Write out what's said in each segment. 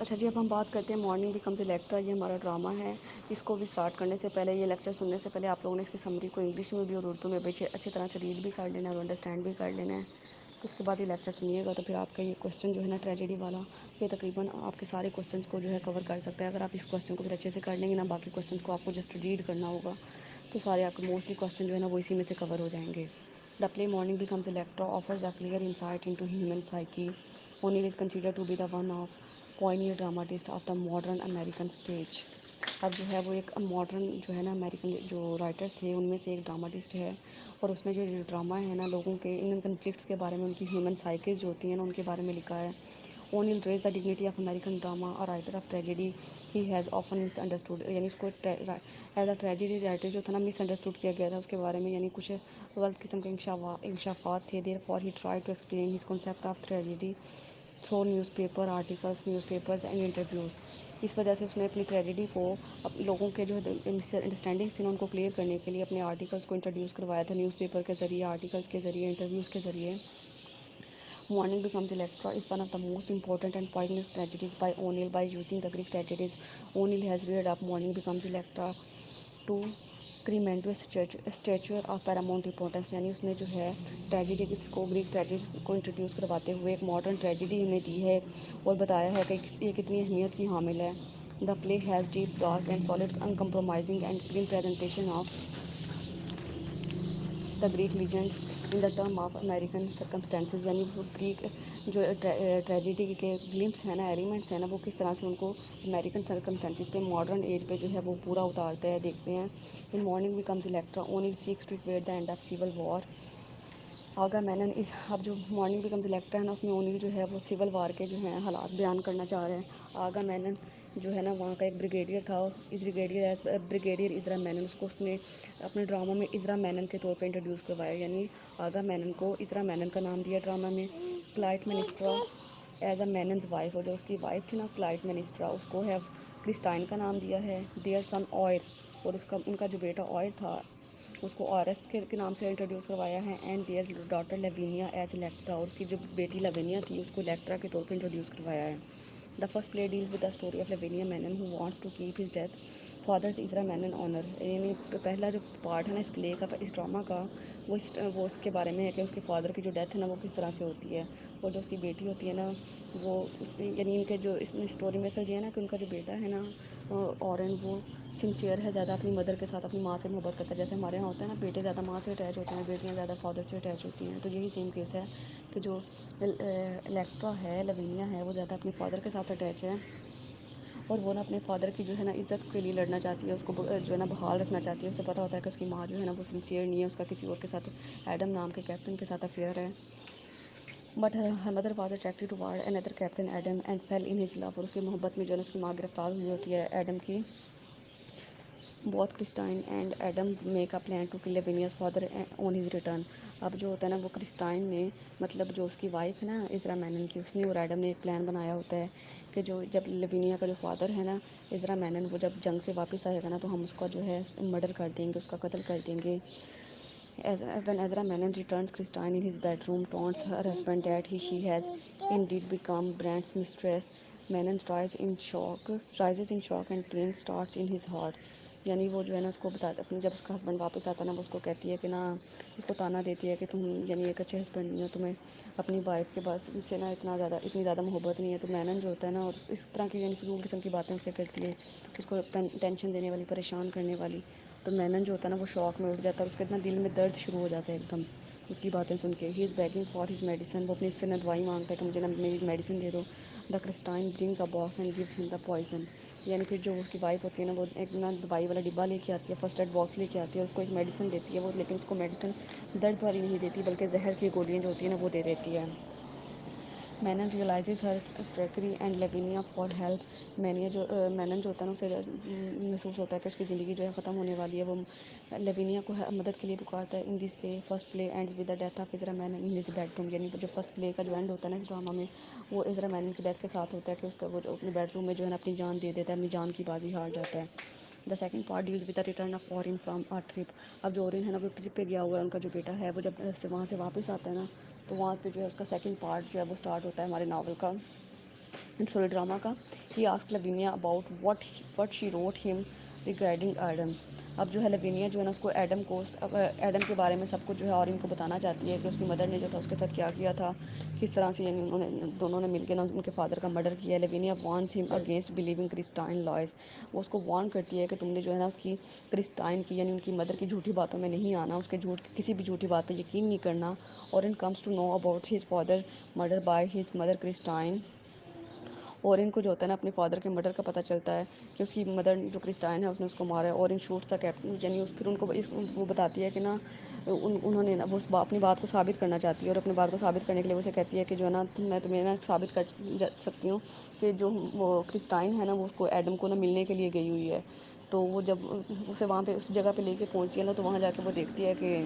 اچھا جی، اب ہم بات کرتے ہیں مارننگ بیکمز الیکٹرا. یہ ہمارا ڈرامہ ہے. اس کو بھی اسٹارٹ کرنے سے پہلے، یہ لیکچر سننے سے پہلے آپ لوگوں نے اس کی سمری کو انگلش میں بھی اور اردو میں بھی اچھی طرح سے ریڈ بھی کر لینا ہے اور انڈرسٹینڈ بھی کر لینا ہے. تو اس کے بعد یہ لیکچر سنیے گا تو پھر آپ کا یہ کویشچن جو ہے نا ٹریجڈی والا، یہ تقریباً آپ کے سارے کویشچنس کو جو ہے کور کر سکتا ہے. اگر آپ اس کویشچن کو پھر اچھے سے کر لیں گے نا، باقی کویشچنس کو آپ کو جسٹ ریڈ کرنا ہوگا تو سارے آپ کے موسٹلی کویشچن جو ہے نا وہ اسی میں سے کور ہو جائیں گے. The play Mourning becomes Electra offers a clear insight into human psyche. O'Neill is considered to be the one of pioneer dramatist of the modern American stage. اب جو ہے وہ ایک ماڈرن جو ہے نا امیریکن جو رائٹرس تھے ان میں سے ایک ڈراماٹسٹ ہے، اور اس نے جو ڈرامہ ہے نا لوگوں کے ان کنفلکٹس کے بارے میں، ان کی ہیومن سائیکز جو ہوتی ہیں نا ان کے بارے میں لکھا ہے. O'Neill raise the dignity of American drama اور writer of tragedy. He has often مس انڈرسٹوڈ، یعنی اس کو ایز اے ٹریجڈی رائٹر جو تھا نا مس انڈرسٹوڈ کیا گیا تھا اس کے بارے میں، یعنی کچھ غلط قسم کے انکشافات تھے. Therefore he try to explain his concept of tragedy through newspaper articles, newspapers and interviews. اس وجہ سے اس نے اپنی ٹریجڈی کو لوگوں کے جو مس انڈرسٹینڈنگ تھی نا ان کو کلیئر کرنے کے لیے اپنے آرٹیکلس کو انٹروڈیوس کروایا تھا، نیوز پیپر کے ذریعے، آرٹیکلس کے ذریعے، انٹرویوز کے ذریعے. Morning Becomes Electra is one of the most important and poignant tragedies by O'Neill. By using the Greek tragedies, O'Neill has reared up Morning Becomes Electra to tremendous stature of paramount importance. یعنی اس نے جو ہے tragedy کو، Greek tragedy کو introduce کرواتے ہوئے ایک modern tragedy ہمیں دی ہے اور بتایا ہے کہ یہ کتنی اہمیت کی حامل ہے. The play has deep dark and solid uncompromising and grim presentation of the Greek legend in the term of American circumstances. یعنی وہ گریک جو ٹریجڈی کے گلمپس ہیں نا، ایلیمنٹس ہیں نا، وہ کس طرح سے ان کو امیریکن سرکمسٹانسز پہ، ماڈرن ایج پہ جو ہے وہ پورا اتارتے ہیں، دیکھتے ہیں. In mourning becomes Electra O'Neill seeks to equate the end of civil war. Agamemnon اس اب جو مارننگ بیکمز الیکٹرا ہے نا، اس میں اونیل جو ہے وہ سول وار کے جو ہیں حالات بیان کرنا چاہ رہے ہیں. آگا مینن جو ہے نا وہاں کا ایک بریگیڈیئر تھا، بریگیڈیئر ازرا مینن، اس کو اس نے اپنے ڈرامہ میں ازرا مینن کے طور پہ انٹروڈیوس کروایا. یعنی آگا مینن کو ازرا مینن کا نام دیا ڈرامہ میں. کلائٹ منسٹرا ایز اے میننز وائف، اور جو اس کی وائف تھی نا کلائٹ منسٹرا، اس کو ہے کرسٹائن کا نام دیا ہے. دیئر سن آئر، اور ان کا جو بیٹا آئر تھا اس کو آرسٹ کے نام سے انٹروڈیوس کروایا ہے. And their daughter Lavinia as Electra, اور اس کی جو بیٹی لیوینیا تھی اس کو الیکٹرا کے طور پہ انٹروڈیوس کروایا ہے. The first play deals with the story of Lavinia Mannon who wants to keep his death father's Ezra Mannon honour. یعنی پہلا جو پارٹ ہے نا اس پلے کا، اس ڈرامہ کا، وہ اس کے بارے میں ہے کہ اس کے فادر کی جو ڈیتھ ہے نا وہ کس طرح سے ہوتی ہے، اور جو اس کی بیٹی ہوتی ہے نا وہ اس کی، یعنی ان کے جو اس میں اسٹوری میں سر یہ ہے نا کہ ان کا جو بیٹا ہے نا اورن، وہ سنسیئر ہے زیادہ اپنی مدر کے ساتھ، اپنی ماں سے محبت کرتا ہے. جیسے ہمارے یہاں ہوتا ہے نا بیٹے زیادہ ماں سے اٹیچ ہوتے ہیں، بیٹیاں زیادہ فادر سے اٹیچ ہوتی ہیں. تو یہی سیم کیس ہے کہ جو الیکٹرا ہے، لیوینیا ہے، وہ زیادہ اپنے فادر کے ساتھ اٹیچ ہے، اور وہ نا اپنے فادر کی جو ہے نا عزت کے لیے لڑنا چاہتی ہے، اس کو جو ہے نا بحال رکھنا چاہتی ہے. اسے پتہ ہوتا ہے کہ اس کی ماں جو ہے نا وہ سنسیئر نہیں ہے، اس کا کسی اور کے ساتھ، ایڈم نام کے کیپٹن کے ساتھ افیئر ہے. But her mother was attracted toward اندر captain Adam and fell in his love, اور اس کی محبت میں جو ہے نا اس کی ماں گرفتار ہوئی ہوتی ہے ایڈم کی. بہت Christine and Adam make a plan to kill Lavinia's father on his return. اب جو ہوتا ہے نا وہ کرسٹائن نے، مطلب جو اس کی وائف ہے نا ازرا مینن کی، اس نے اور ایڈم نے ایک پلان بنایا ہوتا ہے کہ جو جب لیوینیا کا جو فادر ہے نا ازرا مینن، وہ جب جنگ سے واپس آئے گا نا تو ہم اس کا جو ہے مرڈر کر دیں گے، اس کا قتل کر دیں گے. When Ezra Manon returns, Christine in his bedroom taunts her husband that she has indeed become Brand's mistress. Manon rises in shock and pain starts in his heart. یعنی وہ جو ہے نا اس کو بتاتا، اپنی جب اس کا ہسبینڈ واپس آتا ہے نا وہ اس کو کہتی ہے کہ نا، اس کو تانا دیتی ہے کہ تم یعنی ایک اچھے ہسبینڈ نہیں ہو، تمہیں اپنی وائف کے پاس سے نا اتنی زیادہ محبت نہیں ہے. تو مینن جو ہوتا ہے نا، اور اس طرح کی یعنی فضول قسم کی باتیں اسے کرتی ہے، اس کو ٹینشن دینے والی، پریشان کرنے والی. تو مینن جو ہوتا ہے نا وہ شوق میں اٹھ جاتا ہے، اور اس کے اتنا دل میں درد شروع ہو جاتا ہے ایک دم اس کی باتیں سن کے. ہی از بیگنگ فار ہز میڈیسن، وہ اپنی اس سے نا دوائی مانگتا ہے کہ مجھے نا میری میڈیسن دے دو. The Christine brings a box and gives him the poison. یعنی پھر جو اس کی وائف ہوتی ہے نا وہ ایک نا دوائی والا ڈبہ لے کے آتی ہے، فرسٹ ایڈ باکس لے کے آتی ہے، اس کو ایک میڈیسن دیتی ہے وہ، لیکن اس کو میڈیسن درد والی نہیں دیتی بلکہ زہر کی گولیاں جو ہوتی ہیں نا وہ دے دیتی ہے. Mannon realises her treachery and Lavinia for help. Mannon جو ہوتا ہے نا اسے محسوس ہوتا ہے کہ اس کی زندگی جو ہے ختم ہونے والی ہے. وہ لیوینیا کو مدد کے لیے پکارتا ہے. In this way first play ends with the death of Ezra Mannon in his bedroom. یعنی جو فرسٹ پلے کا جو اینڈ ہوتا ہے نا اس ڈرامہ میں، وہ ازرا مینن کی ڈیتھ کے ساتھ ہوتا ہے کہ اس کا وہ اپنے بیڈ روم میں جو ہے نا اپنی جان دے دیتا ہے، اپنی جان کی بازی ہار جاتا ہے. The second part deals with the return of Orin from a trip. اب جو اورن ہے نا وہ ٹرپ پہ گیا ہوا ہے، ان کا جو بیٹا ہے وہ جب وہاں سے واپس آتا ہے نا تو وہاں پہ جو ہے اس کا سیکنڈ پارٹ جو ہے وہ اسٹارٹ ہوتا ہے ہمارے ناول کا. سوری ڈرامہ کا. He ask Lavinia about what she wrote him regarding Adam. اب جو ہے لیوینیا جو ہے نا اس کو ایڈم کے بارے میں سب کچھ جو ہے اورین کو بتانا چاہتی ہے کہ اس کی مدر نے جو تھا اس کے ساتھ کیا کیا تھا, کس طرح سے یعنی انہوں نے دونوں نے مل کے نا ان کے فادر کا مرڈر کیا ہے. لیوینیا وارنس ہم اگینسٹ بلیونگ کرسٹائن لائز. وہ اس کو وارن کرتی ہے کہ تم نے جو ہے نا اس کی کرسٹائن کی یعنی ان کی مدر کی جھوٹی باتوں میں نہیں آنا, اس کے کسی بھی جھوٹی بات پہ یقین نہیں کرنا. Orin comes to know about his father murder by his mother Christine. Orin کو جو ہوتا ہے نا اپنے فادر کے مرڈر کا پتہ چلتا ہے کہ اس کی مدر جو کرسٹائن ہے اس نے اس کو مارا ہے. اورین شوٹس دا کیپٹن, یعنی پھر ان کو وہ بتاتی ہے کہ نا انہوں نے وہ اپنی بات کو ثابت کرنا چاہتی ہے, اور اپنی بات کو ثابت کرنے کے لیے اسے کہتی ہے کہ جو ہے نا میں تمہیں نا ثابت کر سکتی ہوں کہ جو وہ کرسٹائن ہے نا وہ اس کو ایڈم کو نا ملنے کے لیے گئی ہوئی ہے. تو وہ جب اسے وہاں پہ اس جگہ پہ لے کے پہنچتی ہے نا تو وہاں جا کے وہ دیکھتی ہے کہ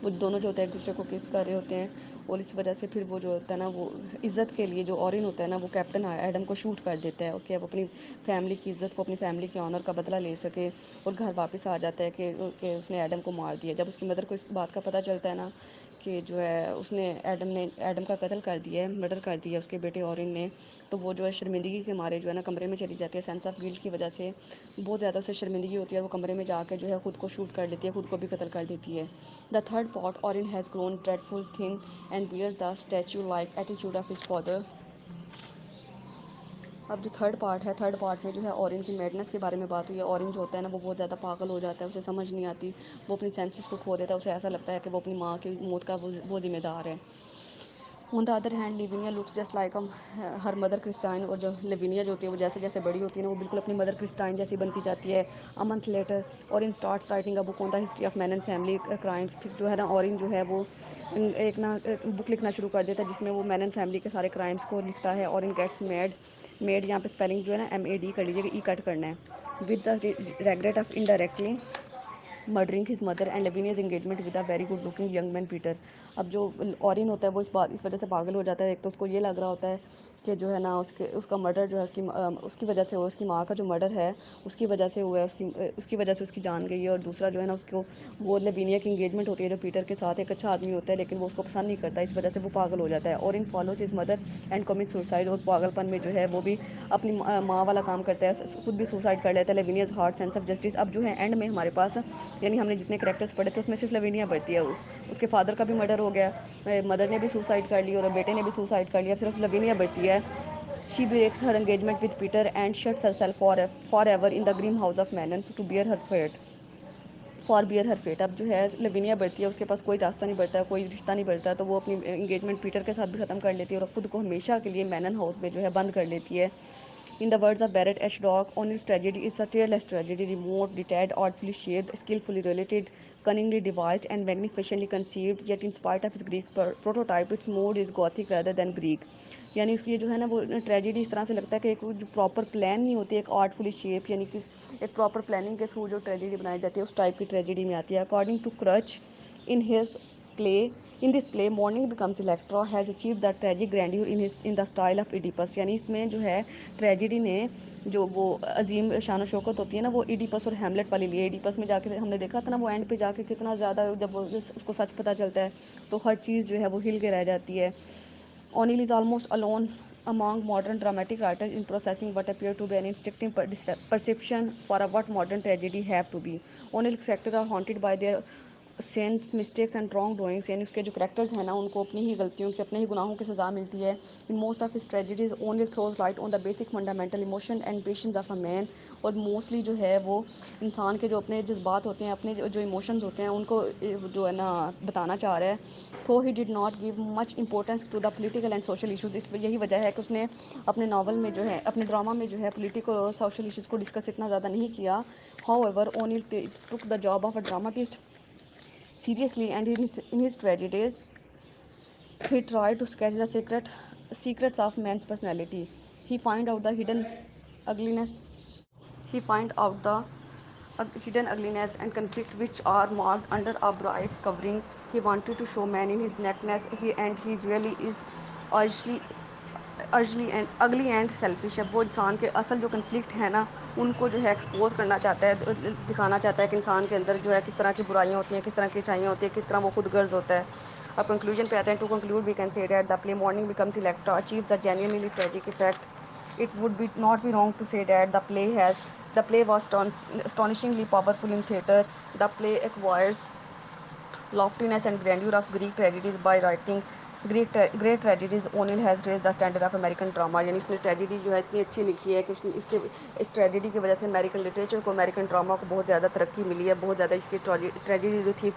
وہ دونوں جو ہوتے ہیں ایک دوسرے کو کس کر رہے ہوتے ہیں. اور اس وجہ سے پھر وہ جو ہوتا ہے نا وہ عزت کے لیے جو اورین ہوتا ہے نا وہ کیپٹن ایڈم کو شوٹ کر دیتا ہے کہ اب اپنی فیملی کی عزت کو, اپنی فیملی کے آنر کا بدلہ لے سکے, اور گھر واپس آ جاتا ہے کہ اس نے ایڈم کو مار دیا. جب اس کی مدر کو اس بات کا پتہ چلتا ہے نا کہ جو ہے اس نے ایڈم کا قتل کر دیا ہے, مرڈر کر دیا اس کے بیٹے اورین نے, تو وہ جو ہے شرمندگی کے مارے جو ہے نا کمرے میں چلی جاتی ہے. سینس آف گلٹ کی وجہ سے بہت زیادہ اسے شرمندگی ہوتی ہے, وہ کمرے میں جا کے جو ہے خود کو شوٹ کر لیتی ہے, خود کو بھی قتل کر دیتی ہے. The third part Orin has grown dreadful then and bears the statue like attitude of his father. اب جو تھرڈ پارٹ ہے, تھرڈ پارٹ میں جو ہے اورین کی میڈنس کے بارے میں بات ہوئی ہے. اورین جو ہوتا ہے نا وہ بہت زیادہ پاگل ہو جاتا ہے, اسے سمجھ نہیں آتی, وہ اپنی سینسز کو کھو دیتا ہے, اسے ایسا لگتا ہے کہ وہ اپنی ماں کی موت کا وہ ذمہ دار ہے. On the other hand Lavinia looks just like her mother Christine. اور جو لیوینیا جو ہوتی ہے وہ جیسے جیسے بڑی ہوتی ہے نا وہ بالکل اپنی مدر کرسٹائن جیسی بنتی جاتی ہے. A month later Orin starts writing a book on the history of men and family crimes. پھر جو ہے نا اورین جو ہے وہ ایک نا بک لکھنا شروع کر دیتا ہے جس میں وہ مین اینڈ فیملی کے سارے کرائمس کو لکھتا ہے. اورین گیٹس میڈ یہاں پہ اسپیلنگ جو ہے نا MAD کر لیجیے کہ ای کٹ کرنا ہے. With the regret of indirectly murdering his mother and Lavinia's engagement with a very good looking young man Peter. اب جو اورین ہوتا ہے وہ اس وجہ سے پاگل ہو جاتا ہے. ایک تو اس کو یہ لگ رہا ہوتا ہے کہ جو ہے نا اس کا مرڈر جو ہے اس کی وجہ سے ہوا, اس کی ماں کا جو مرڈر ہے اس کی وجہ سے ہوا ہے, اس کی وجہ سے اس کی جان گئی ہے. اور دوسرا جو ہے نا اس کو وہ لیوینیا کی انگیجمنٹ ہوتی ہے جو پیٹر کے ساتھ, ایک اچھا آدمی ہوتا ہے لیکن وہ اس کو پسند نہیں کرتا, اس وجہ سے وہ پاگل ہو جاتا ہے. Orin follows his mother and commit suicide. اور پاگل پن میں جو ہے وہ بھی اپنی ماں والا کام کرتا ہے, خود بھی سوسائڈ کر لیتا ہے. لیوینیاز ہارڈ سینس آف جسٹس. اب جو ہے اینڈ میں ہمارے پاس یعنی ہم نے جتنے کریکٹرس پڑھے تھے اس میں صرف لیوینیا بڑھتی ہے. اس کے فادر کا بھی مرڈر ہو گیا, مدر نے بھی سوسائڈ کر لی اور بیٹے نے بھی سوسائڈ کر لیا, صرف لیوینیا بچتی ہے. She breaks her engagement with Peter and shuts herself forever in the grim house of Mannon to bear her fate. For bear her fate. اب جو ہے لیوینیا بڑھتی ہے, اس کے پاس کوئی راستہ نہیں بڑھتا, کوئی رشتہ نہیں بڑھتا, تو وہ اپنی انگیجمنٹ پیٹر کے ساتھ بھی ختم کر لیتی ہے اور خود کو ہمیشہ کے لیے مینن ہاؤس میں جو ہے بند کر لیتی ہے. In the words of Barrett H Doug O'Neill's tragedy is a tearless tragedy remote dated artfully shaped skilfully related cunningly devised and magnificently conceived, yet in spite of its Greek prototype, its mood is Gothic rather than Greek. یعنی اس کی جو ہے نا وہ tragedy اس طرح سے لگتا ہے کہ ایک جو پراپر پلان نہیں ہوتی, ایک آرٹفلی شیپ یعنی کہ ایک پراپر پلاننگ کے تھرو جو ٹریجڈی بنائی جاتی ہے اس ٹائپ کی ٹریجڈی میں آتی ہے. According to Krutch in his play in this play morning becomes electra has achieved that tragic grandeur in the style of Oedipus. یعنی اس میں جو ہے ٹریجڈی نے جو وہ عظیم شان و شوکت ہوتی ہے نا وہ ایڈیپس اور ہیملیٹ والی لیے. ایڈیپس میں جا کے ہم نے دیکھا تھا نا وہ اینڈ پہ جا کے کتنا زیادہ جب اس کو سچ پتہ چلتا ہے تو ہر چیز جو ہے وہ ہل کے رہ جاتی ہے. O'Neill is almost alone among modern dramatic writers in processing what appear to be an instinctive perception for what modern tragedy have to be. O'Neill's characters are haunted by their sins, mistakes and wrong doings. یعنی اس کے جو characters ہیں نا ان کو اپنی ہی غلطیوں کی, اپنے ہی گناہوں کی سزا ملتی ہے. In most of his tragedies O'Neill throws light on the basic fundamental emotion and passions of a man. اور موسٹلی جو ہے وہ انسان کے جو اپنے جذبات ہوتے ہیں, اپنے جو ایموشنز ہوتے ہیں ان کو جو ہے نا بتانا چاہ رہا ہے. تو he did not give much importance to the political and social issues. یہی وجہ ہے کہ اس نے اپنے ناول میں جو ہے اپنے ڈرامہ میں جو ہے پولیٹیکل اور سوشل ایشوز کو ڈسکس اتنا زیادہ نہیں کیا. However, O'Neill took the job of a dramatist seriously, and in his tragedies he tried to sketch the secrets of man's personality. He find out the ugliness he find out the hidden ugliness and conflict which are marked under a bright covering. He wanted to show man in his nakedness, he really is urgently ugly and selfish. اب وہ انسان کے اصل جو conflict ہے نا ان کو جو ہے ایکسپوز کرنا چاہتا ہے, دکھانا چاہتا ہے کہ انسان کے اندر جو ہے کس طرح کی برائیاں ہوتی ہیں, کس طرح کی اچھائیاں ہوتی ہیں, کس طرح وہ خود غرض ہوتا ہے. اب کنکلوژن پہ آتے ہیں. To conclude we can say that the play Mourning becomes Electra achieve the genuinely tragic effect. It would be not be wrong to say that the play was astonishingly powerful in theatre. The play acquires loftiness and grandeur of Greek tragedies by writing great tragedies. O'Neill has raised the standard of American drama. یعنی اس نے tragedy جو ہے اتنی اچھی لکھی ہے کہ اس tragedy کی وجہ سے امریکن لٹریچر کو امریکن ڈراما کو بہت زیادہ ترقی ملی ہے. بہت زیادہ اس کی ٹریجڈی جو تھی